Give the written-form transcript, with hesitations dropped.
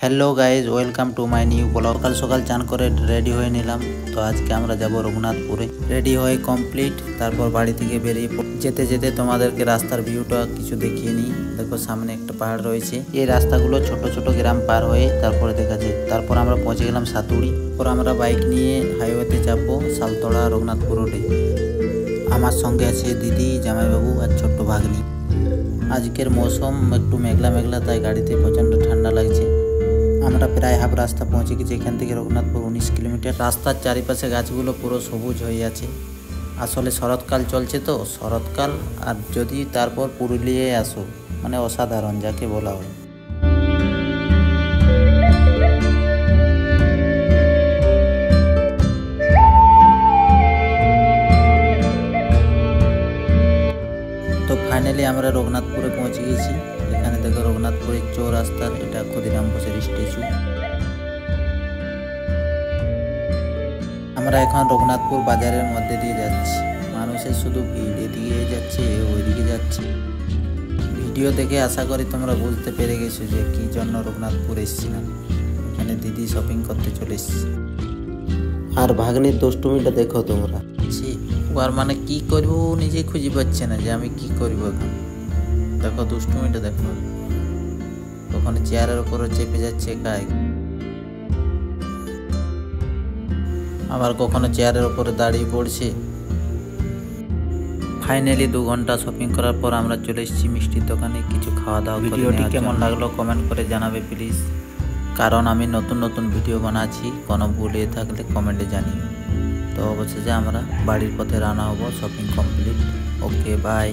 Hello guys, welcome to my new blog. সকাল সকাল চান করে রেডি হয়ে নিলাম। তো আজকে আমরা যাব রঘুনাথপুরে। রেডি হয়ে কমপ্লিট, তারপর বাড়ি থেকে বেরিয়ে যেতে যেতে তোমাদেরকে রাস্তার ভিউটা কিছু দেখিয়ে নিই। দেখো সামনে একটা পাহাড় রয়েছে। এই রাস্তাগুলো ছোট ছোট গ্রাম পার হয়ে তারপরে দেখা যায়। তারপর আমরা পৌঁছে গেলাম সাতুড়ি। পর আমরা বাইক নিয়ে হাইওয়েতে যাবো সালতোড়া রঘুনাথপুর রোডে। আমার সঙ্গে আছে দিদি, জামাইবাবু আর ছোট্ট ভাগ্নি। আজকের মৌসুম একটু মেঘলা মেঘলা, তাই গাড়িতে প্রচণ্ড ঠান্ডা লাগছে। আমরা প্রায় হাফ রাস্তা পৌঁছে গেছি। এখান থেকে রঘুনাথপুর 19 কিলোমিটার। রাস্তার চারিপাশে গাছগুলো পুরো সবুজ হয়ে আছে। আসলে শরৎকাল চলছে, তো শরৎকাল আর যদি তারপর পুরুলিয়ায় আসো মানে অসাধারণ যাকে বলা হয়। তো ফাইনালি আমরা রঘুনাথপুরে পৌঁছে গেছি। এখানে দেখো রঘুনাথপুরের চৌরাস্তার, এটা ক্ষুদিরাম বোসের স্ট্যাচু। আমরা এখন রঘুনাথপুর বাজারের মধ্যে দিয়ে যাচ্ছি। মানুষের শুধু ভিড়, এদিকে যাচ্ছে ওইদিকে যাচ্ছে। ভিডিও দেখে আশা করি তোমরা বুঝতে পেরে গেছো যে কি জন্য রঘুনাথপুর এসেছিলাম। এখানে দিদি শপিং করতে চলে এসেছি। আর ভাগ্নির দুষ্টুমিটা দেখো তোমরা। আর মানে কি করবো নিজে খুঁজে পাচ্ছে না যে আমি কি করবো এখন। দেখো দুষ্টুমিটা দেখো, কখনো চেয়ারের উপরে চেপে যাচ্ছে একাই, আবার কখনো চেয়ারের উপরে দাঁড়িয়ে পড়ছে। ফাইনালি 2 ঘন্টা শপিং করার পর আমরা চলে এসেছি মিষ্টির দোকানে কিছু খাওয়া দাওয়া। ভিডিওটি কেমন লাগলো কমেন্ট করে জানাবে প্লিজ, কারণ আমি নতুন নতুন ভিডিও বানাচ্ছি। কোনো ভুল হয়ে থাকলে কমেন্টে জানিও। তো অবশেষে আমরা বাড়ির পথে রওনা হব। Shopping complete. Okay bye.